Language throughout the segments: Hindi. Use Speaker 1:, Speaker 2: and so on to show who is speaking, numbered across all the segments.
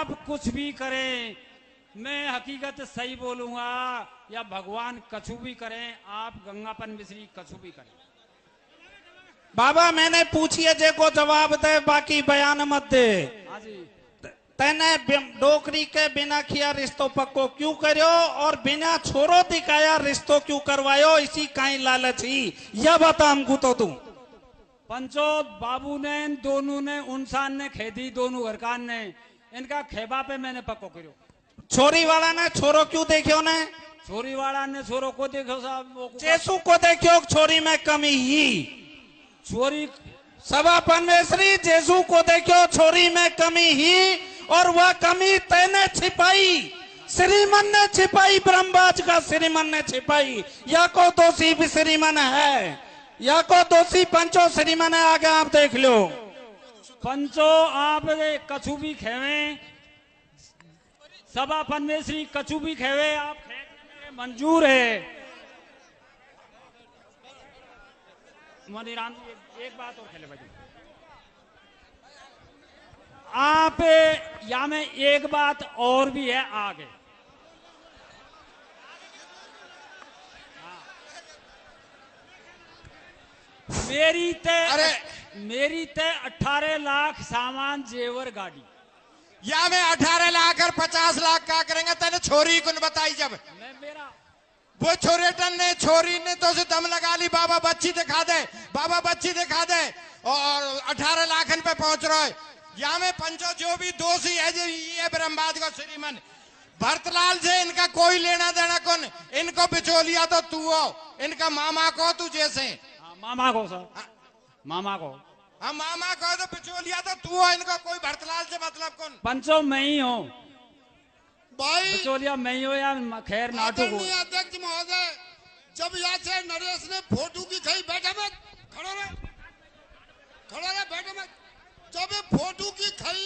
Speaker 1: आप कुछ भी करें, मैं हकीकत सही बोलूंगा या भगवान कछु भी करें, आप गंगापन मिश्री कछु भी करें।
Speaker 2: बाबा मैंने पूछिए जे को जवाब दे, बाकी बयान मत दे।
Speaker 1: हाँ जी।
Speaker 2: तैने डोकरी के बिना किया रिश्तो पक्को क्यों करो और बिना छोरो दिखाया रिश्तो क्यों करवायो, इसी काई लालच ही, यह बता हमको तो तू।
Speaker 1: पंचो बाबू ने दोनों ने उनसान ने खेती दोनों घरकान ने इनका खेबा पे मैंने पक्को करो।
Speaker 2: छोरी वाला ने छोरो क्यों देखियो ने?
Speaker 1: छोरी वाला ने छोरो को देखो साहब,
Speaker 2: चेसू को देखियो छोरी में कमी ही।
Speaker 1: छोरी
Speaker 2: सभा परमेश्वरी जेसू को देखियो छोरी में कमी ही, और वह कमी तैने छिपाई, श्रीमन ने छिपाई, ब्रह्मबाज का श्रीमन ने छिपाई। या को दोषी भी श्रीमन है, या को दोषी पंचो श्रीमन है। आगे आप देख लो।
Speaker 1: पंचो आप कछु भी खेवे, सभा परमेश्वरी कछु भी खेवे, आप खेलने में मंजूर है। मनीराम जी एक बात और खेले भाई, आप या में एक बात और भी है आगे। मेरी ते 18 लाख सामान जेवर गाड़ी,
Speaker 3: या मैं 18 लाख और 50 लाख क्या करेंगे? तेने छोरी कुन बताई जब
Speaker 1: मैं मेरा
Speaker 3: वो छोरी ने तो से दम लगा ली, बाबा बच्ची दिखा दे, बाबा बच्ची दिखा दे, और 18 लाख पे पहुंच रहा है। या में पंचो जो भी दोषी है, जो ये ब्रह्मबाद का श्रीमन भरतलाल से इनका कोई लेना देना कौन, इनको बिचौलिया तो तू हो, इनका मामा को तू जैसे।
Speaker 1: मामा को सर, मामा को,
Speaker 3: हाँ मामा को तो बिचौलिया तो तू हो, इनका कोई भरतलाल से मतलब कौन?
Speaker 1: पंचो मैं ही हूँ
Speaker 3: भाई,
Speaker 1: बिचौलिया मैं ही हो या खैर नाटू को।
Speaker 3: अध्यक्ष महोदय, जब यहाँ से नरेश ने फोटो की खई, बैठा मत, खड़ा रहे बैठा मत। जब ये फोटो की खई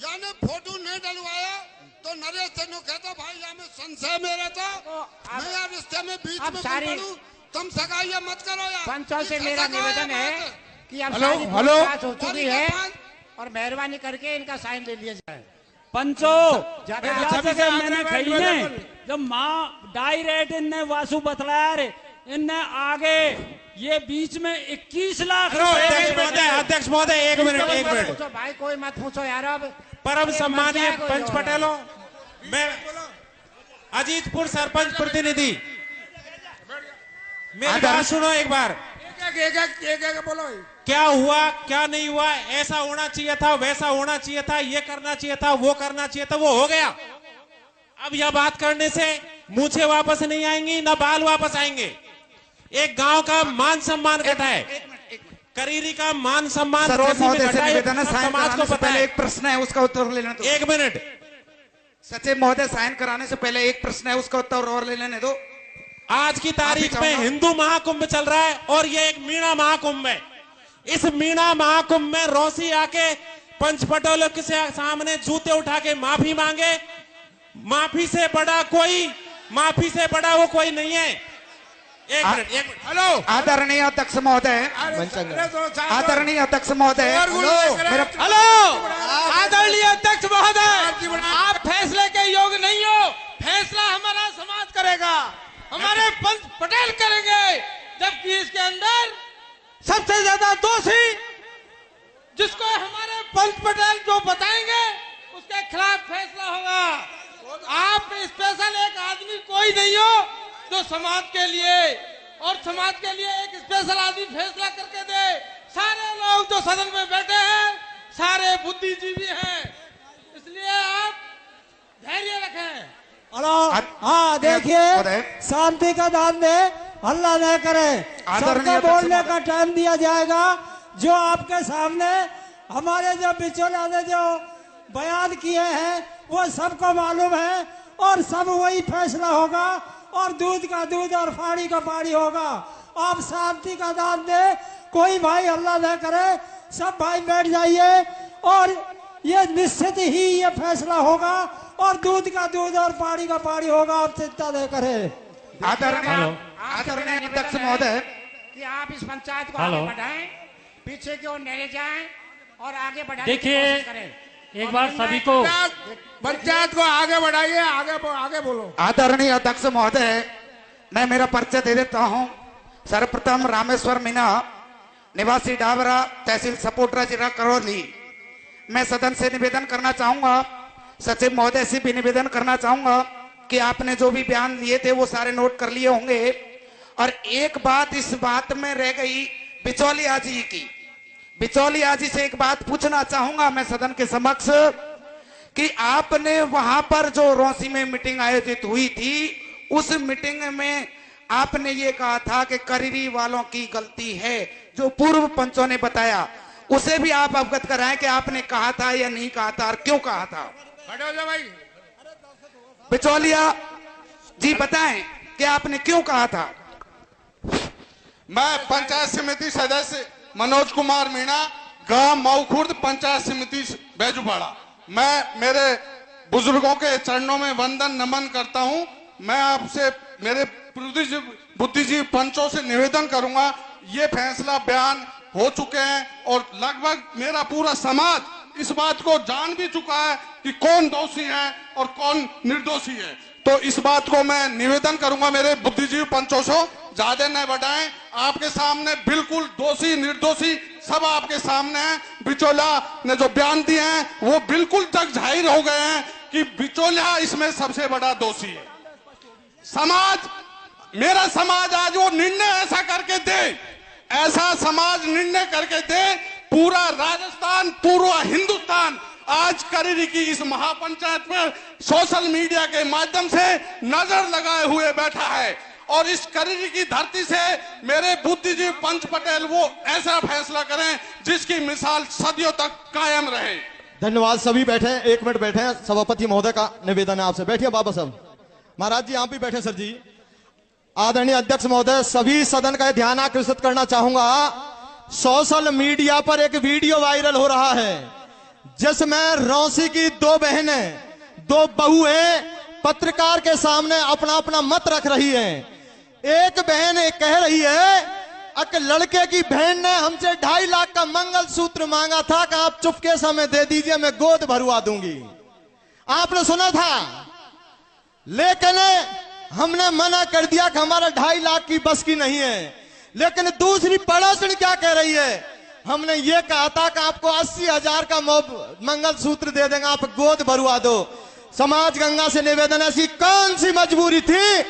Speaker 3: यानी फोटो नहीं डलवाया तो नरेश तेनू कहता भाई यहाँ में संशय मेरा था, मैं यार रिश्ते में बीच में पड़ूं, तुम सगाई मत करो यार।
Speaker 4: पंचों से मेरा निवेदन है कि अब
Speaker 3: हेलो
Speaker 4: बात हो चुकी है और मेहरबानी करके इनका साइन ले लिया जाए।
Speaker 1: पंचो मैंने कही ने जब माँ डायरेक्ट इनने वासु बतलाया रे, इनने आगे ये बीच में 21 लाख।
Speaker 2: अध्यक्ष महोदय एक मिनट
Speaker 4: भाई कोई मत पूछो यार। अब
Speaker 2: परम सम्मानीय पंच पटेलों, मैं अजीतपुर सरपंच प्रतिनिधि, मेरी बात सुनो एक बार।
Speaker 3: एक बोलो,
Speaker 2: क्या हुआ क्या नहीं हुआ, ऐसा होना चाहिए था, वैसा होना चाहिए था, ये करना चाहिए था, वो करना चाहिए था, वो हो गया। अब यह बात करने से मूछें वापस नहीं आएंगी, ना बाल वापस आएंगे। एक गांव का मान सम्मान घटा है, करीरी का मान सम्मान रोसी में घटा है, समाज को पता है।
Speaker 5: एक प्रश्न है उसका उत्तर ले लेना दो।
Speaker 2: एक मिनट
Speaker 5: सचिव महोदय, साइन कराने से पहले एक प्रश्न है उसका उत्तर और ले लेने दो।
Speaker 2: आज की तारीख में हिंदू महाकुंभ चल रहा है और ये एक मीणा महाकुंभ है। इस मीणा महाकुंभ में रोसी आके पंच पटेलों के सामने जूते उठा के माफी मांगे। माफी से बड़ा वो कोई नहीं है। एक मिनट
Speaker 5: हेलो आदरणीय अध्यक्ष महोदय, आदरणीय अध्यक्ष महोदय,
Speaker 6: हेलो आदरणीय अध्यक्ष महोदय, आप फैसले के योग्य नहीं हो, फैसला हमारा समाज करेगा, हमारे पंच पटेल करेंगे। जबकि इसके अंदर सबसे ज्यादा दोषी जिसको हमारे पंच पटेल जो बताएंगे उसके खिलाफ फैसला होगा। आप स्पेशल एक आदमी कोई नहीं हो जो समाज के लिए एक स्पेशल आदमी फैसला करके दे। सारे लोग जो सदन में बैठे हैं सारे बुद्धिजीवी हैं, इसलिए आप धैर्य रखें।
Speaker 7: हाँ देखिए, शांति का दान दे, हल्ला न करे, सबको बोलने का टाइम दिया जाएगा। जो आपके सामने हमारे जो बिचौलिया ने जो बयान किए हैं वो सबको मालूम है और सब वही फैसला होगा और दूध का दूध और फाड़ी का फाड़ी होगा। आप शांति का दान दे, कोई भाई हल्ला न करे, सब भाई बैठ जाइए और ये निश्चित ही ये फैसला होगा और दूध का दूध और पानी का पानी होगा। आप चिंता न करें।
Speaker 5: आदरणीय अध्यक्ष महोदय,
Speaker 4: कि आप इस पंचायत को आगे बढ़ाएं, पीछे की ओर नहीं जाएं और आगे बढ़ाने की
Speaker 1: देखिए
Speaker 4: कोशिश करें।
Speaker 1: एक बार सभी को
Speaker 6: पंचायत को आगे बढ़ाइए, आगे बोलो।
Speaker 5: आदरणीय अध्यक्ष महोदय, मैं मेरा परिचय दे देता हूं। सर्वप्रथम रामेश्वर मीना, निवासी डाबरा, तहसील सपोटरा, जिला करौली। मैं सदन से निवेदन करना चाहूंगा, सचिव महोदय से भी निवेदन करना चाहूंगा कि आपने जो भी बयान लिए थे वो सारे नोट कर लिए होंगे। और एक बात इस बात में रह गई बिचौलिया जी की। बिचौलिया जी से एक बात पूछना चाहूंगा मैं सदन के समक्ष कि आपने वहां पर जो रोसी में मीटिंग आयोजित हुई थी, उस मीटिंग में आपने ये कहा था कि करीरी वालों की गलती है, जो पूर्व पंचों ने बताया, उसे भी आप अवगत कराएं कि आपने कहा था या नहीं कहा था और क्यों कहा था।
Speaker 6: भाई
Speaker 5: बिचौलिया जी बताएं कि आपने क्यों कहा था।
Speaker 8: मैं पंचायत समिति सदस्य मनोज कुमार मीणा, गांव मऊखुर्द, पंचायत समिति बैजूपाड़ा। मैं मेरे बुजुर्गों के चरणों में वंदन नमन करता हूं। मैं आपसे मेरे बुद्धिजीवी पंचों से निवेदन करूंगा, ये फैसला बयान हो चुके हैं और लगभग मेरा पूरा समाज इस बात को जान भी चुका है कि कौन दोषी है और कौन निर्दोषी है। तो इस बात को मैं निवेदन करूंगा मेरे बुद्धिजीवी पंचों से, ज्यादा न बढ़ाएं। आपके सामने बिल्कुल दोषी निर्दोषी सब आपके सामने है। बिचौलिया ने जो बयान दिए हैं वो बिल्कुल तक जाहिर हो गए हैं कि बिचौलिया इसमें सबसे बड़ा दोषी है। समाज, मेरा समाज आज वो निर्णय ऐसा करके दे, ऐसा समाज निर्णय करके दे, पूरा राजस्थान, पूरा हिंदुस्तान आज करीरी की इस महापंचायत में सोशल मीडिया के माध्यम से नजर लगाए हुए बैठा है। और इस करीरी की धरती से मेरे बुद्धिजीवी पंच पटेल वो ऐसा फैसला करें जिसकी मिसाल सदियों तक कायम रहे।
Speaker 9: धन्यवाद। सभी बैठे, 1 मिनट बैठे। सभापति महोदय का निवेदन है आपसे। बैठिए बाबा साहब। महाराज जी आप भी बैठे। सर जी, आदरणीय अध्यक्ष महोदय, सभी सदन का ध्यान आकर्षित करना चाहूंगा। सोशल मीडिया पर एक वीडियो वायरल हो रहा है जिसमें रौसी की 2 बहनें, 2 बहुएं पत्रकार के सामने अपना अपना मत रख रही हैं। एक बहन कह रही है कि लड़के की बहन ने हमसे 2.5 लाख का मंगलसूत्र मांगा था कि आप चुपके से हमें दे दीजिए, मैं गोद भरवा दूंगी। आपने सुना था, लेकिन हमने मना कर दिया कि हमारा 2.5 लाख की बस की नहीं है। लेकिन दूसरी पड़ोसन क्या कह रही है, हमने ये कहा था कि आपको 80,000 का मंगलसूत्र दे देंगे, आप गोद भरवा दो। समाज गंगा से निवेदन, ऐसी कौन सी मजबूरी थी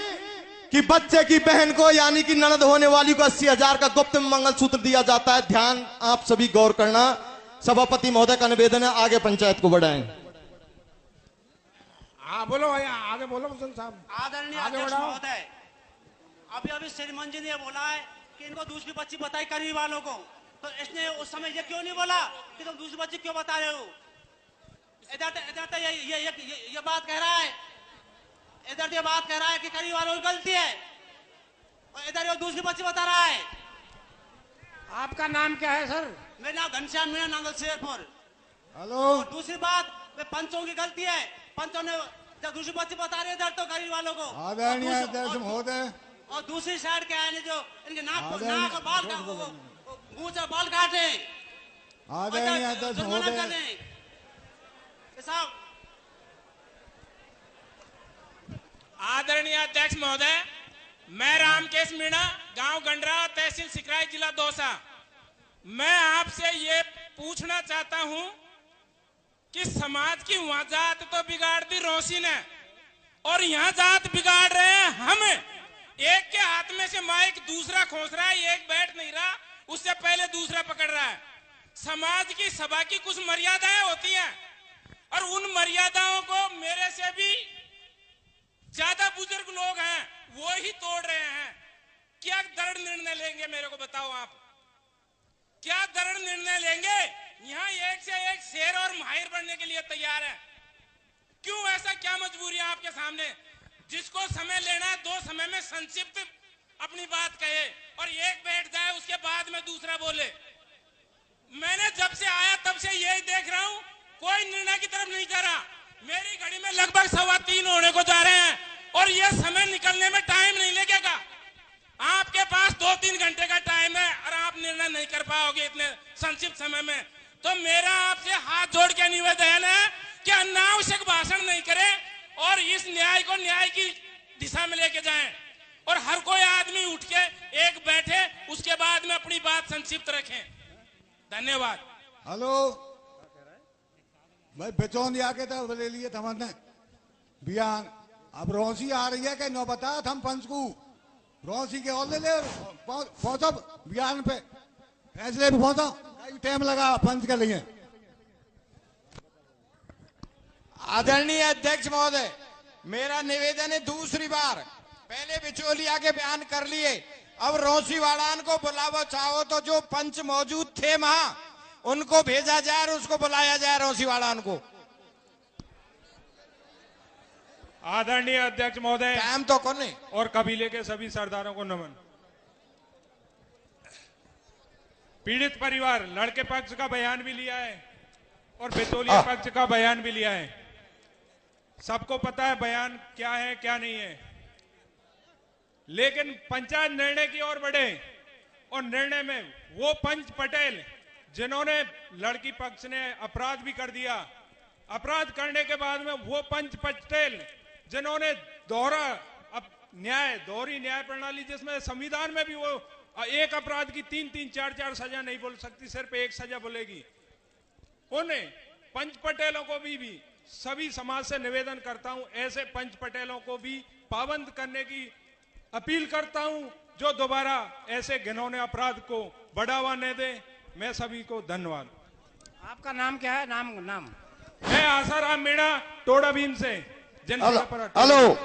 Speaker 9: कि बच्चे की बहन को यानी कि ननद होने वाली को 80,000 का गुप्त मंगलसूत्र दिया जाता है। ध्यान आप सभी गौर करना। सभापति महोदय का निवेदन है, आगे पंचायत को बढ़ाएं।
Speaker 6: हाँ बोलो भैया, आगे बोलो साहब।
Speaker 10: आदरणीय अध्यक्ष महोदय, अभी श्रीमान जी ने बोला है कि इनको दूसरी बच्ची बताई करीब वालों को, तो इसने उस समय ये क्यों नहीं बोला कि तुम दूसरी बच्ची क्यों बता रहे हो? इधर ये बात कह रहा है, इधर ये बात कह रहा है कि करीब वालों की गलती है, और इधर ये दूसरी बच्ची बता रहा है।
Speaker 6: आपका नाम क्या है सर?
Speaker 10: मेरा नाम घनश्याम मीणा, नांगल शेरपुर।
Speaker 6: हेलो।
Speaker 10: दूसरी बात, पंचों की गलती है। पंचों ने जब दूसरी बच्ची बता रहे इधर तो करीब वालों को।
Speaker 3: आदरणीय अध्यक्ष महोदय,
Speaker 10: और दूसरी साइड क्या है जो इनके नाक और बाल मुंह से बाल काटे।
Speaker 3: आदरणीय अध्यक्ष महोदय,
Speaker 2: आदरणीय अध्यक्ष महोदय, मैं रामकेश मीणा, गांव गंडरा, तहसील सिकराई, जिला दौसा। मैं आपसे ये पूछना चाहता हूं कि समाज की वहां जात तो बिगाड़ दी रोशी ने, और यहाँ जात बिगाड़ रहे हैं हम। एक के हाथ में से माइक दूसरा खोस रहा है, एक बैठ नहीं रहा, उससे पहले दूसरा पकड़ रहा है। समाज की सभा की कुछ मर्यादाएं होती हैं, और उन मर्यादाओं को मेरे से भी ज्यादा बुजुर्ग लोग हैं वो ही तोड़ रहे हैं। क्या दृढ़ निर्णय लेंगे, मेरे को बताओ आप, क्या दृढ़ निर्णय लेंगे? यहाँ एक से एक शेर और माहिर बनने के लिए तैयार है। क्यों ऐसा, क्या मजबूरी है आपके सामने? जिसको समय लेना है 2 समय में संक्षिप्त अपनी बात कहे, और एक बैठ जाए उसके बाद में दूसरा बोले। मैंने जब से आया तब से यही देख रहा हूं, कोई निर्णय की तरफ नहीं जा रहा। मेरी घड़ी में लगभग 3:15 होने को जा रहे हैं, और यह समय निकलने में टाइम नहीं लगेगा। आपके पास 2-3 घंटे का टाइम है, और आप निर्णय नहीं कर पाओगे इतने संक्षिप्त समय में।
Speaker 11: तो मेरा आपसे हाथ जोड़ के निवेदन है कि अनावश्यक भाषण नहीं करें और इस न्याय को न्याय की दिशा में लेके जाएं और हर कोई आदमी उठ के एक बैठे, उसके बाद में अपनी बात संक्षिप्त रखें। धन्यवाद।
Speaker 3: हेलो भाई बिचौंदिया के तो ले लिए थमने बयान, अब रोसी आ रही है कि न बता हम पंच को रोसी के और ले ले पहुंचो बयान पे, फैसले पे पहुंचो, टाइम लगा पंच के लिए।
Speaker 6: आदरणीय अध्यक्ष महोदय, मेरा निवेदन है दूसरी बार, पहले बिचौलिया के बयान कर लिए, अब रोसी वाड़ान को बुलावो, चाहो तो जो पंच मौजूद थे वहां उनको भेजा जाए और उसको बुलाया जाए रोसी वाड़ान को।
Speaker 2: आदरणीय अध्यक्ष महोदय,
Speaker 6: टाइम तो कौन है
Speaker 2: और कबीले के सभी सरदारों को नमन। पीड़ित परिवार लड़के पक्ष का बयान भी लिया है और बिचौलिया पक्ष का बयान भी लिया है। सबको पता है बयान क्या है क्या नहीं है, लेकिन पंचायत निर्णय की ओर बढ़े और निर्णय में वो पंच पटेल जिन्होंने लड़की पक्ष ने अपराध भी कर दिया, अपराध करने के बाद में वो पंच पटेल जिन्होंने दोहरी न्याय प्रणाली, जिसमें संविधान में भी वो एक अपराध की 3-3, 4-4 सजा नहीं बोल सकती, सिर्फ एक सजा बोलेगी, उन्हें पंच पटेलों को भी सभी समाज से निवेदन करता हूं, ऐसे पंच पटेलों को भी पाबंद करने की अपील करता हूं जो दोबारा ऐसे घिनौने अपराध को बढ़ावा न दे। मैं सभी को धन्यवाद।
Speaker 4: आपका नाम क्या है? नाम
Speaker 2: मैं आसाराम मीणा, टोडा भीम से।
Speaker 5: हेलो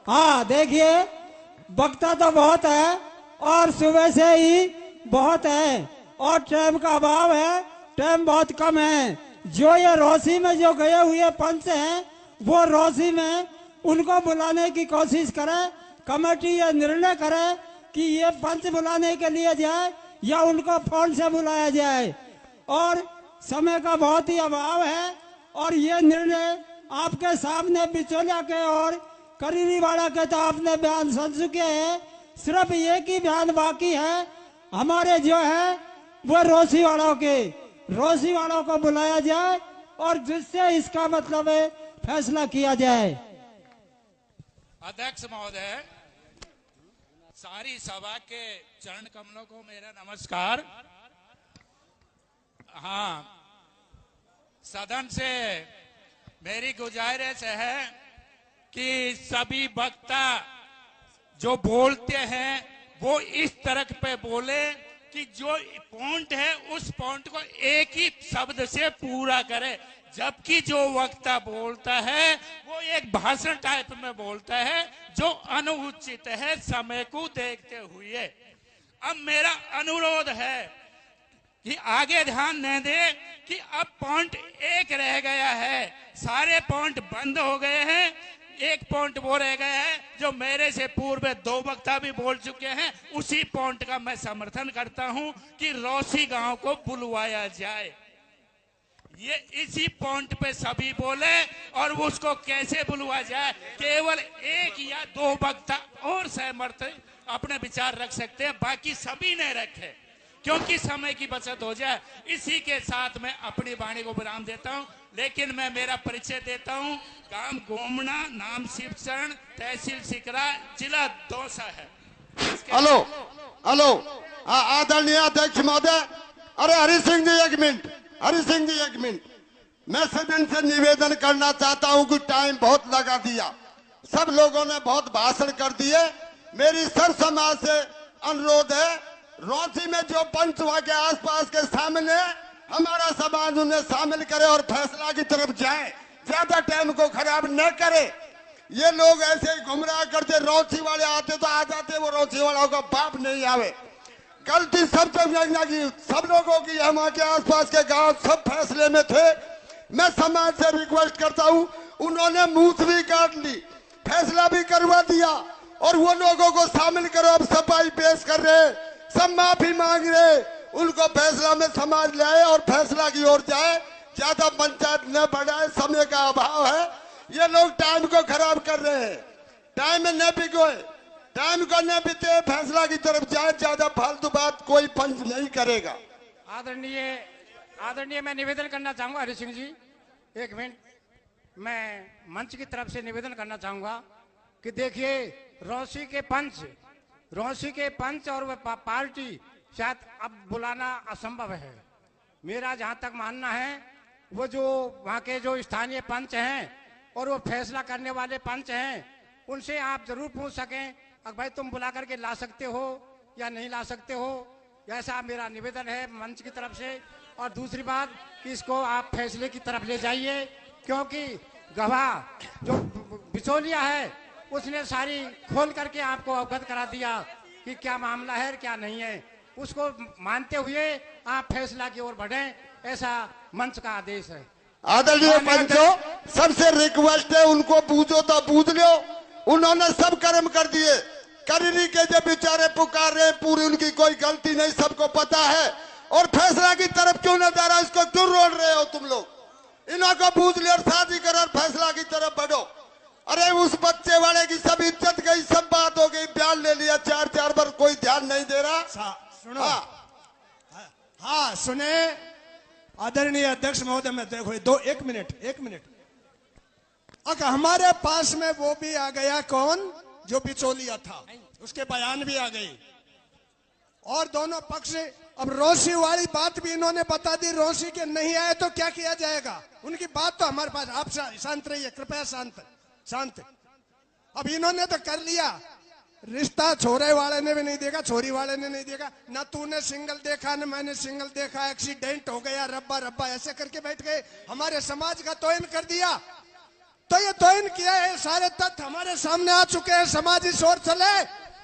Speaker 7: हाँ, देखिए वक्ता तो बहुत है और सुबह से ही बहुत है और टाइम का अभाव है, टाइम बहुत कम है। जो ये रोसी में जो गए हुए पंच हैं वो रोसी में उनको बुलाने की कोशिश करे, कमेटी ये निर्णय करे कि ये पंच बुलाने के लिए जाए या उनको फोन से बुलाया जाए, और समय का बहुत ही अभाव है और ये निर्णय आपके सामने बिचौलिया के और करीरीवाड़ा के तो आपने बयान सुन चुके हैं, सिर्फ एक ही बयान बाकी है हमारे जो है वो रोसी वालों को बुलाया जाए और जिससे इसका मतलब है फैसला किया जाए।
Speaker 11: अध्यक्ष महोदय, सारी सभा के चरण कमलों को मेरा नमस्कार। हाँ, सदन से मेरी गुजारिश है कि सभी वक्ता जो बोलते हैं वो इस तरह पे बोले कि जो पॉइंट है उस पॉइंट को एक ही शब्द से पूरा करे, जबकि जो वक्ता बोलता है वो एक भाषण टाइप में बोलता है जो अनुचित है समय को देखते हुए। अब मेरा अनुरोध है कि आगे ध्यान न दे कि अब पॉइंट एक रह गया है, सारे पॉइंट बंद हो गए हैं, एक पॉइंट वो रह गया है जो मेरे से पूर्व 2 वक्ता भी बोल चुके हैं। उसी पॉइंट का मैं समर्थन करता हूं कि रोसी गांव को बुलवाया जाए। ये इसी पॉइंट पे सभी बोले और उसको कैसे बुलवाया जाए, केवल 1 या 2 वक्ता और सहमत अपने विचार रख सकते हैं, बाकी सभी ने रखे, क्योंकि समय की बचत हो जाए। इसी के साथ मैं अपनी वाणी को विराम देता हूं, लेकिन मैं मेरा परिचय देता हूं। गांव गोमना, नाम शिवचरण, तहसील सिकरा, जिला दौसा है।
Speaker 5: हेलो आदरणीय अध्यक्ष महोदय, अरे हरि सिंह जी एक मिनट, मैं सदन से निवेदन करना चाहता हूं कि टाइम बहुत लगा दिया, सब लोगों ने बहुत भाषण कर दिए। मेरी सर समाज से अनुरोध है, रोसी में जो पंच वहां के आसपास के सामने हमारा समाज उन्हें शामिल करे और फैसला की तरफ जाए, ज्यादा टाइम को खराब न करे। ये लोग ऐसे ही गुमराह करते, रोसी वाले आते तो आ जाते, वो रोसी वालों का बाप नहीं आवे। गलती सब लोगों की, वहां के आसपास के गांव सब फैसले में थे। मैं समाज से रिक्वेस्ट करता हूं, उन्होंने मूठ भी काट ली, फैसला भी करवा दिया और वो लोगों को शामिल करो। अब सफाई पेश कर रहे, सब माफी मांग रहे, उनको फैसला में समाज लाए और फैसला की ओर जाए, ज्यादा पंचायत न बढ़ाए, समय का अभाव है। ये लोग टाइम को खराब कर रहे हैं, टाइम में न बिगोए, टाइम को न बीते, फैसला की तरफ जाए, ज्यादा फालतू बात कोई पंच नहीं करेगा।
Speaker 4: आदरणीय मैं निवेदन करना चाहूंगा हरि सिंह जी, एक मिनट। मैं मंच की तरफ से निवेदन करना चाहूंगा कि देखिए रोसी के पंच और वह पार्टी शायद अब बुलाना असंभव है। मेरा जहां तक मानना है वो जो वहां के जो स्थानीय पंच हैं और वो फैसला करने वाले पंच हैं उनसे आप जरूर पूछ सकें कि भाई तुम बुला करके ला सकते हो या नहीं ला सकते हो, ऐसा मेरा निवेदन है मंच की तरफ से। और दूसरी बात कि इसको आप फैसले की तरफ ले जाइए, क्योंकि गवाह जो बिचौलिया है उसने सारी खोल करके आपको अवगत करा दिया कि क्या मामला है क्या नहीं है। उसको मानते हुए आप फैसला की ओर बढ़ें, ऐसा मंच का आदेश है।
Speaker 12: आदरणीय पंचों, सबसे रिक्वेस्ट है उनको बूझो तो बूझ लो। उन्होंने सब कर्म कर दिए, करनी के जो बेचारे पुकार रहे पूरी उनकी कोई गलती नहीं, सबको पता है। और फैसला की तरफ क्यों न जा रहा, इसको क्यों रोड रहे हो तुम लोग? इन्हों को बूझ लिया और शादी करो और फैसला की तरफ बढ़ो। अरे उस बच्चे वाले की सब इज्जत गई, सब बात हो गई, बयान ले लिया 4 बार, कोई ध्यान नहीं दे रहा।
Speaker 13: सुनो, हाँ सुने आदरणीय अध्यक्ष महोदय, मैं देखो एक मिनट। अगर हमारे पास में वो भी आ गया कौन जो बिचौलिया था, उसके बयान भी आ गए और दोनों पक्ष। अब रोशी वाली बात भी इन्होंने बता दी, रोशी के नहीं आए तो क्या किया जाएगा, उनकी बात तो हमारे पास। आप शांत रहिए कृपया, शांत। अब इन्होंने तो कर लिया, रिश्ता छोरे वाले ने भी नहीं देखा, छोरी वाले ने नहीं देखा, ना तूने सिंगल देखा न मैंने सिंगल देखा, एक्सीडेंट हो गया, रब्बा ऐसे करके बैठ गए, हमारे समाज का तोयन कर दिया। तो ये तोयन किया है, सारे तथ्य हमारे सामने आ चुके हैं, समाज इस ओर चले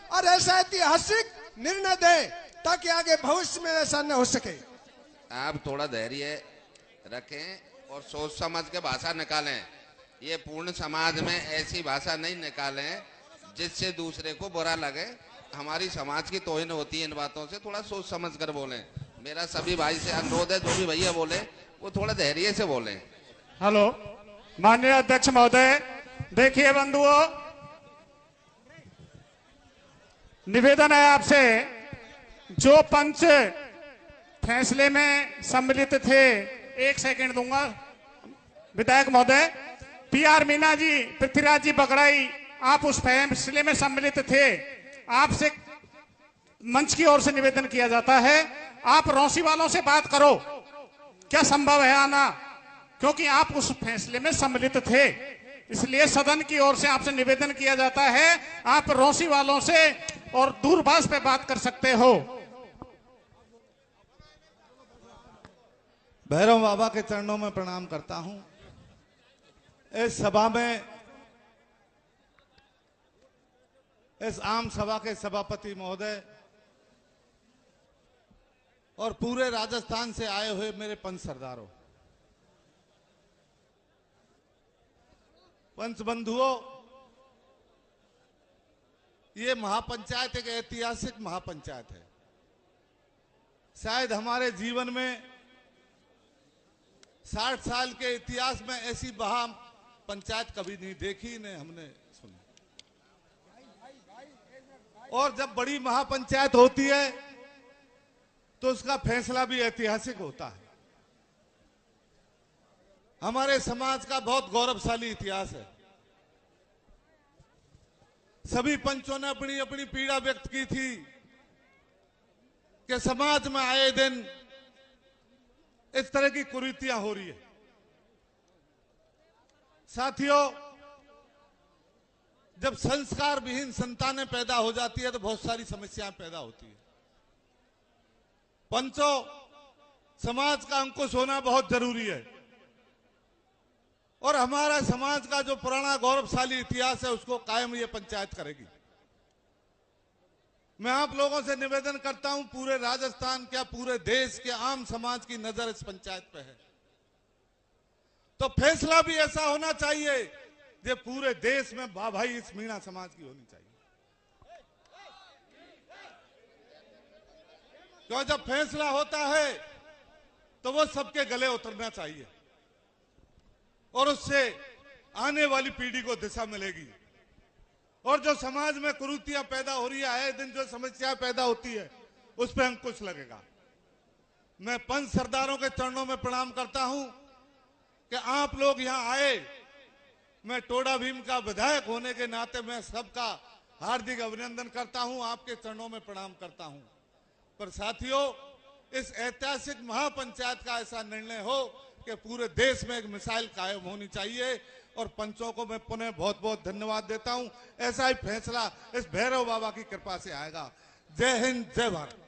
Speaker 13: और ऐसा ऐतिहासिक निर्णय दे ताकि आगे भविष्य में ऐसा न हो सके।
Speaker 14: आप थोड़ा धैर्य रखें और सोच समझ के भाषा निकालें। ये पूर्ण समाज में ऐसी भाषा नहीं निकालें जिससे दूसरे को बुरा लगे। हमारी समाज की तौहीन होती है इन बातों से, थोड़ा सोच समझ कर बोलें। मेरा सभी भाई से अनुरोध है, जो भी भैया बोले वो थोड़ा धैर्य से बोलें।
Speaker 15: हेलो माननीय अध्यक्ष महोदय, देखिए बंधुओं, निवेदन है आपसे, जो पंच फैसले में सम्मिलित थे, 1 सेकंड दूंगा विधायक महोदय, PR मीना जी, पृथ्वीराज जी बगड़ाई, आप उस फैसले में सम्मिलित थे। आपसे मंच की ओर से निवेदन किया जाता है, आप रौसी वालों से बात करो, क्या संभव है आना, क्योंकि आप उस फैसले में सम्मिलित थे। इसलिए सदन की ओर से आपसे निवेदन किया जाता है, आप रौसी वालों से और दूरभाष पे बात कर सकते हो।
Speaker 16: भैरव बाबा के चरणों में प्रणाम करता हूं। इस सभा में, इस आम सभा के सभापति महोदय और पूरे राजस्थान से आए हुए मेरे पंच सरदारों, पंच बंधुओं, ये महापंचायत एक ऐतिहासिक महापंचायत है। शायद हमारे जीवन में 60 साल के इतिहास में ऐसी महापंचायत कभी नहीं देखी, नहीं हमने सुनी। और जब बड़ी महापंचायत होती है तो उसका फैसला भी ऐतिहासिक होता है। हमारे समाज का बहुत गौरवशाली इतिहास है। सभी पंचों ने अपनी अपनी पीड़ा व्यक्त की थी कि समाज में आए दिन इस तरह की कुरीतियां हो रही है। साथियों, जब संस्कार विहीन संतानें पैदा हो जाती है तो बहुत सारी समस्याएं पैदा होती है। पंचों, समाज का अंकुश होना बहुत जरूरी है और हमारा समाज का जो पुराना गौरवशाली इतिहास है उसको कायम ये पंचायत करेगी। मैं आप लोगों से निवेदन करता हूं, पूरे राजस्थान, क्या पूरे देश के आम समाज की नजर इस पंचायत पे है, तो फैसला भी ऐसा होना चाहिए जो पूरे देश में भाई इस मीणा समाज की होनी चाहिए। क्यों, जब फैसला होता है तो वो सबके गले उतरना चाहिए और उससे आने वाली पीढ़ी को दिशा मिलेगी। और जो समाज में कुरीतियां पैदा हो रही है, आए दिन जो समस्याएं पैदा होती है, उस पर अंकुश लगेगा। मैं पंच सरदारों के चरणों में प्रणाम करता हूं कि आप लोग यहां आए। मैं टोडा भीम का विधायक होने के नाते मैं सबका हार्दिक अभिनंदन करता हूं, आपके चरणों में प्रणाम करता हूं। पर साथियों, इस ऐतिहासिक महापंचायत का ऐसा निर्णय हो कि पूरे देश में एक मिसाइल कायम होनी चाहिए, और पंचों को मैं पुनः बहुत बहुत धन्यवाद देता हूं। ऐसा ही फैसला इस भैरव बाबा की कृपा से आएगा। जय हिंद, जय भारत।